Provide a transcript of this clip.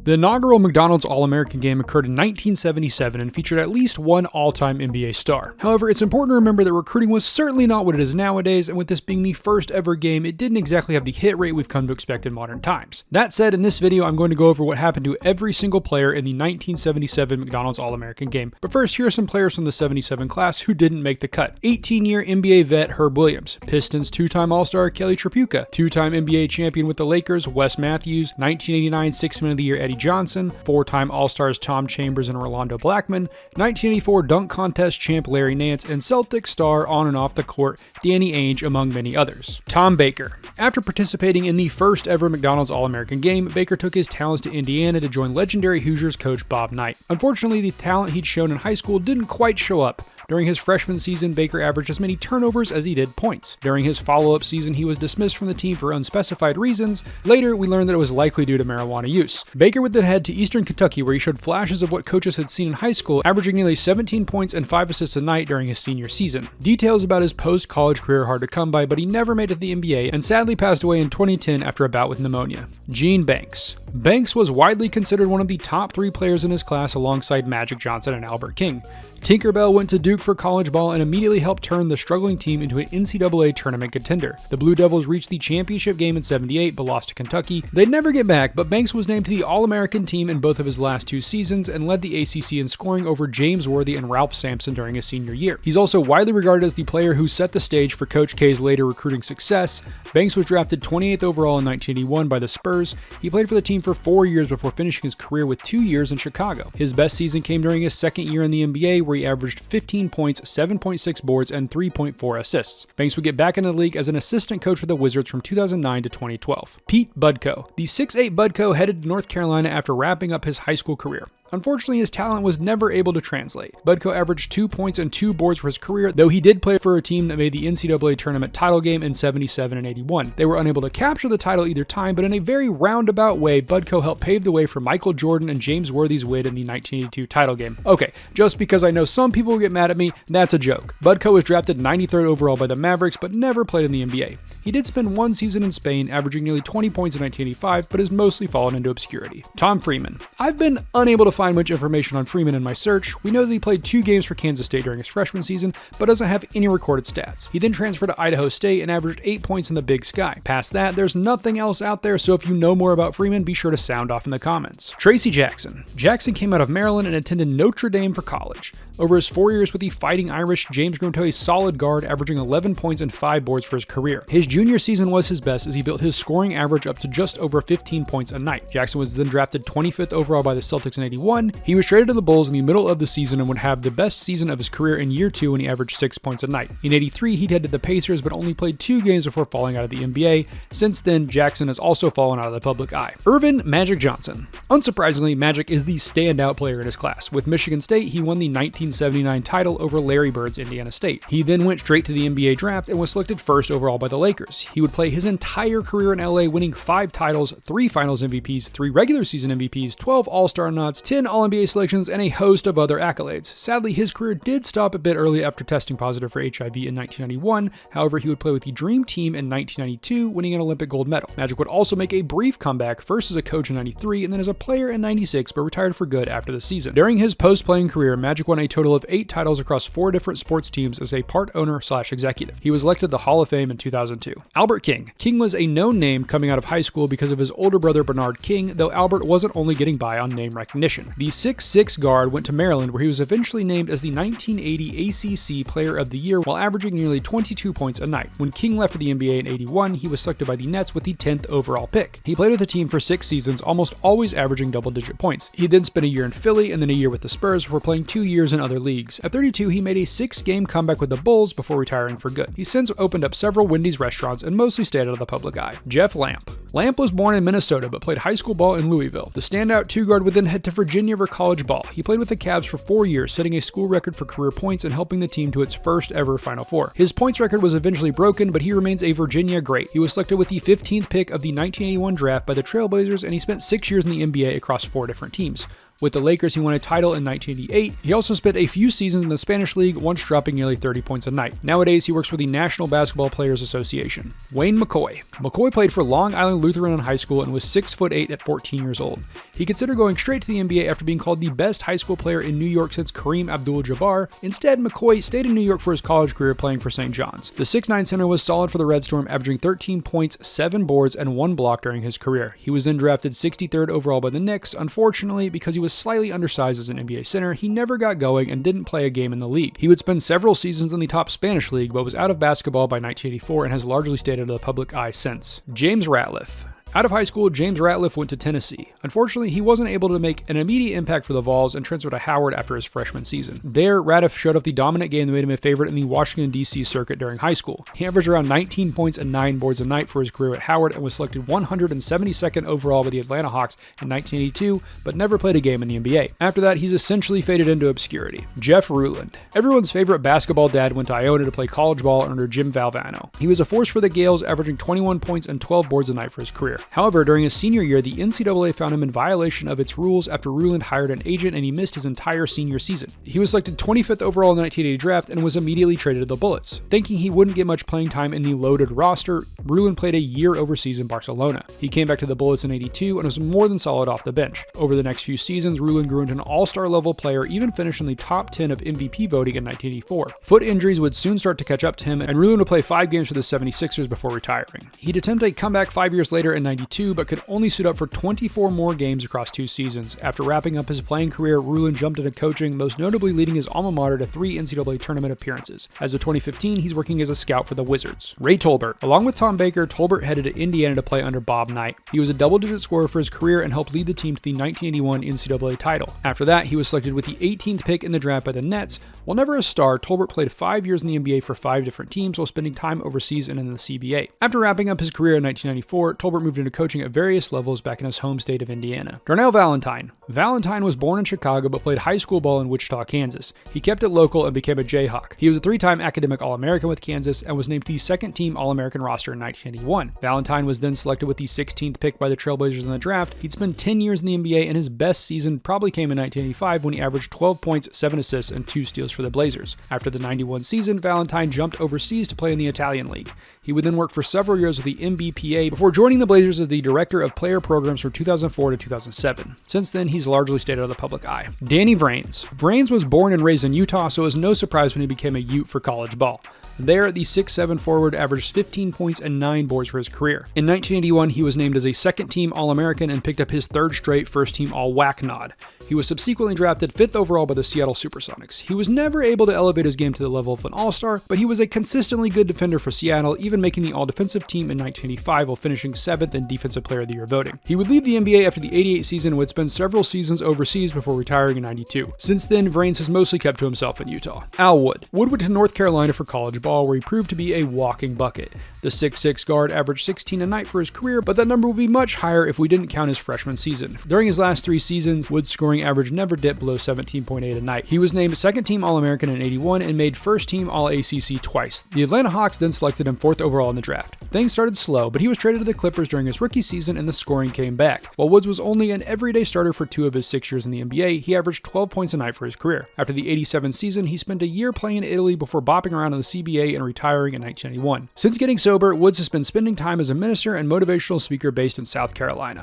The inaugural McDonald's All-American game occurred in 1977 and featured at least one all-time NBA star. However, it's important to remember that recruiting was certainly not what it is nowadays, and with this being the first ever game, it didn't exactly have the hit rate we've come to expect in modern times. That said, in this video, I'm going to go over what happened to every single player in the 1977 McDonald's All-American game. But first, here are some players from the 77 class who didn't make the cut. 18-year NBA vet Herb Williams, Pistons two-time All-Star Kelly Tripucka, two-time NBA champion with the Lakers Wes Matthews, 1989 Sixth Man of the Year Eddie Johnson, four-time All-Stars Tom Chambers and Rolando Blackman, 1984 dunk contest champ Larry Nance, and Celtics star on and off the court Danny Ainge, among many others. Tom Baker. After participating in the first ever McDonald's All-American game, Baker took his talents to Indiana to join legendary Hoosiers coach Bob Knight. Unfortunately, the talent he'd shown in high school didn't quite show up. During his freshman season, Baker averaged as many turnovers as he did points. During his follow-up season, he was dismissed from the team for unspecified reasons. Later, we learned that it was likely due to marijuana use. Baker would then head to Eastern Kentucky, where he showed flashes of what coaches had seen in high school, averaging nearly 17 points and 5 assists a night during his senior season. Details about his post-college career are hard to come by, but he never made it to the NBA and sadly passed away in 2010 after a bout with pneumonia. Gene Banks. Banks was widely considered one of the top 3 players in his class alongside Magic Johnson and Albert King. Tinkerbell went to Duke for college ball and immediately helped turn the struggling team into an NCAA tournament contender. The Blue Devils reached the championship game in '78 but lost to Kentucky. They'd never get back, but Banks was named to the All-American team in both of his last 2 seasons and led the ACC in scoring over James Worthy and Ralph Sampson during his senior year. He's also widely regarded as the player who set the stage for Coach K's later recruiting success. Banks was drafted 28th overall in 1981 by the Spurs. He played for the team for 4 years before finishing his career with 2 years in Chicago. His best season came during his second year in the NBA, where he averaged 15 points, 7.6 boards, and 3.4 assists. Banks would get back into the league as an assistant coach for the Wizards from 2009 to 2012. Pete Budko. The 6'8 Budko headed to North Carolina after wrapping up his high school career. Unfortunately, his talent was never able to translate. Budko averaged 2 points and 2 boards for his career, though he did play for a team that made the NCAA tournament title game in '77 and '81. They were unable to capture the title either time, but in a very roundabout way, Budko helped pave the way for Michael Jordan and James Worthy's win in the 1982 title game. Okay, just because I know some people will get mad at me, that's a joke. Budko was drafted 93rd overall by the Mavericks, but never played in the NBA. He did spend 1 season in Spain, averaging nearly 20 points in 1985, but has mostly fallen into obscurity. Tom Freeman. I've been unable to find much information on Freeman in my search. We know that he played 2 games for Kansas State during his freshman season, but doesn't have any recorded stats. He then transferred to Idaho State and averaged 8 points in the Big Sky. Past that, there's nothing else out there, so if you know more about Freeman, be sure to sound off in the comments. Tracy Jackson. Jackson came out of Maryland and attended Notre Dame for college. Over his 4 years with the Fighting Irish, James grew into a solid guard, averaging 11 points and 5 boards for his career. His junior season was his best as he built his scoring average up to just over 15 points a night. Jackson was then drafted 25th overall by the Celtics in '81. He was traded to the Bulls in the middle of the season and would have the best season of his career in year 2 when he averaged 6 points a night. In '83, he'd head to the Pacers but only played 2 games before falling out of the NBA. Since then, Jackson has also fallen out of the public eye. Earvin Magic Johnson. Unsurprisingly, Magic is the standout player in his class. With Michigan State, he won the 1979 title over Larry Bird's Indiana State. He then went straight to the NBA draft and was selected 1st overall by the Lakers. He would play his entire career in LA, winning 5 titles, 3 finals MVPs, 3 regular season MVPs, 12 All-Star nods, 10 All-NBA selections, and a host of other accolades. Sadly, his career did stop a bit early after testing positive for HIV in 1991. However, he would play with the Dream Team in 1992, winning an Olympic gold medal. Magic would also make a brief comeback, first as a coach in '93 and then as a player in '96, but retired for good after the season. During his post-playing career, Magic won a total of 8 titles across 4 different sports teams as a part owner/executive. He was elected to the Hall of Fame in 2002. Albert King. King was a known name coming out of high school because of his older brother Bernard King, though Albert wasn't only getting by on name recognition. The 6'6 guard went to Maryland, where he was eventually named as the 1980 ACC Player of the Year while averaging nearly 22 points a night. When King left for the NBA in '81, he was selected by the Nets with the 10th overall pick. He played with the team for 6 seasons, almost always averaging double-digit points. He then spent a year in Philly and then a year with the Spurs before playing 2 years in other leagues. At 32, he made a 6-game comeback with the Bulls before retiring for good. He's since opened up several Wendy's restaurants and mostly stayed out of the public eye. Jeff Lamp. Lamp was born in Minnesota but played high school ball in Louisville. The standout 2-guard would then head to Virginia for college ball. He played with the Cavs for 4 years, setting a school record for career points and helping the team to its first ever Final Four. His points record was eventually broken, but he remains a Virginia great. He was selected with the 15th pick of the 1981 draft by the Trailblazers, and he spent 6 years in the NBA across 4 different teams. With the Lakers, he won a title in 1988. He also spent a few seasons in the Spanish League, once dropping nearly 30 points a night. Nowadays, he works for the National Basketball Players Association. Wayne McKoy. McKoy played for Long Island Lutheran in high school and was 6'8" at 14 years old. He considered going straight to the NBA after being called the best high school player in New York since Kareem Abdul-Jabbar. Instead, McKoy stayed in New York for his college career playing for St. John's. The 6'9" center was solid for the Red Storm, averaging 13 points, 7 boards, and 1 block during his career. He was then drafted 63rd overall by the Knicks. Unfortunately, because he was slightly undersized as an NBA center, he never got going and didn't play a game in the league. He would spend several seasons in the top Spanish league, but was out of basketball by 1984 and has largely stayed out of the public eye since. James Ratiff. Out of high school, James Ratiff went to Tennessee. Unfortunately, he wasn't able to make an immediate impact for the Vols and transferred to Howard after his freshman season. There, Ratiff showed off the dominant game that made him a favorite in the Washington, D.C. circuit during high school. He averaged around 19 points and 9 boards a night for his career at Howard and was selected 172nd overall by the Atlanta Hawks in 1982, but never played a game in the NBA. After that, he's essentially faded into obscurity. Jeff Ruland. Everyone's favorite basketball dad went to Iona to play college ball under Jim Valvano. He was a force for the Gales, averaging 21 points and 12 boards a night for his career. However, during his senior year, the NCAA found him in violation of its rules after Ruland hired an agent and he missed his entire senior season. He was selected 25th overall in the 1980 draft and was immediately traded to the Bullets. Thinking he wouldn't get much playing time in the loaded roster, Ruland played a year overseas in Barcelona. He came back to the Bullets in 82 and was more than solid off the bench. Over the next few seasons, Ruland grew into an all-star level player, even finished in the top 10 of MVP voting in 1984. Foot injuries would soon start to catch up to him, and Ruland would play 5 games for the 76ers before retiring. He'd attempt a comeback 5 years later in 92, but could only suit up for 24 more games across 2 seasons. After wrapping up his playing career, Ruland jumped into coaching, most notably leading his alma mater to 3 NCAA tournament appearances. As of 2015, he's working as a scout for the Wizards. Ray Tolbert. Along with Tom Baker, Tolbert headed to Indiana to play under Bob Knight. He was a double-digit scorer for his career and helped lead the team to the 1981 NCAA title. After that, he was selected with the 18th pick in the draft by the Nets. While never a star, Tolbert played 5 years in the NBA for 5 different teams while spending time overseas and in the CBA. After wrapping up his career in 1994, Tolbert moved into coaching at various levels back in his home state of Indiana. Darnell Valentine. Valentine was born in Chicago but played high school ball in Wichita, Kansas. He kept it local and became a Jayhawk. He was a 3-time academic All-American with Kansas and was named to the second-team All-American roster in 1981. Valentine was then selected with the 16th pick by the Trailblazers in the draft. He'd spent 10 years in the NBA, and his best season probably came in 1985 when he averaged 12 points, 7 assists, and 2 steals for the Blazers. After the 91 season, Valentine jumped overseas to play in the Italian League. He would then work for several years with the NBPA before joining the Blazers as the director of player programs from 2004 to 2007. Since then, he's largely stayed out of the public eye. Danny Vranes. Vranes was born and raised in Utah, so it was no surprise when he became a Ute for college ball. There, the 6'7" forward averaged 15 points and 9 boards for his career. In 1981, he was named as a second-team All-American and picked up his 3rd straight first-team All-WAC nod. He was subsequently drafted 5th overall by the Seattle Supersonics. He was never able to elevate his game to the level of an All-Star, but he was a consistently good defender for Seattle, even making the All-Defensive team in 1985 while finishing 7th in Defensive Player of the Year voting. He would leave the NBA after the 88 season and would spend several seasons overseas before retiring in 92. Since then, Vranes has mostly kept to himself in Utah. Al Wood. Wood went to North Carolina for college ball, where he proved to be a walking bucket. The 6'6" guard averaged 16 a night for his career, but that number would be much higher if we didn't count his freshman season. During his last 3 seasons, Wood's scoring average never dipped below 17.8 a night. He was named second-team All-American in 81 and made first-team All-ACC twice. The Atlanta Hawks then selected him 4th overall in the draft. Things started slow, but he was traded to the Clippers during his rookie season and the scoring came back. While Woods was only an everyday starter for 2 of his 6 years in the NBA, he averaged 12 points a night for his career. After the 87 season, he spent a year playing in Italy before bopping around in the CBA and retiring in 1991. Since getting sober, Woods has been spending time as a minister and motivational speaker based in South Carolina.